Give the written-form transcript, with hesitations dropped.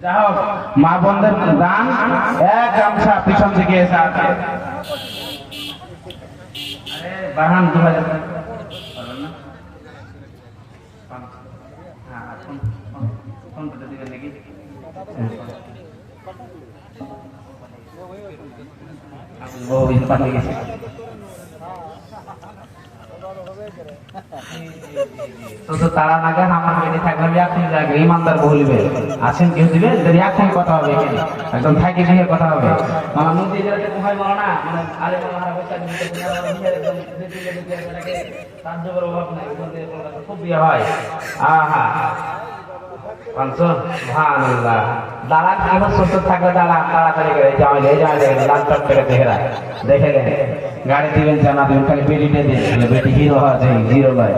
যাই হোক, মা বোনদের দান এক গামছা পিছন থেকে এসে আছে। বাহান 2000 তারা নাগে আমার বেড়ে থাকবে এখন জায়গায় ইমানদার বলবে আছেন কেউ দিবে যদি এখন কথা হবে এখানে একদম থাকি দিয়ে কথা হবে। আমার নদী জেলাতে কোথায় বলো না মানে আরে মারা বসে সাহায্য করার অভাব নাই, খুব বিয়ে হয়। আহা সুবহানাল্লাহ। দাঁড়া এখন সুস্থ থাকলে দাঁড়া তাড়াতাড়ি করে যাওয়া লাল টপ করে দেখে গাড়ি দিবেন জানা দিবেন খালি বেটিতে দিন, বেটি হিরো হওয়া যায়, জিরো নয়।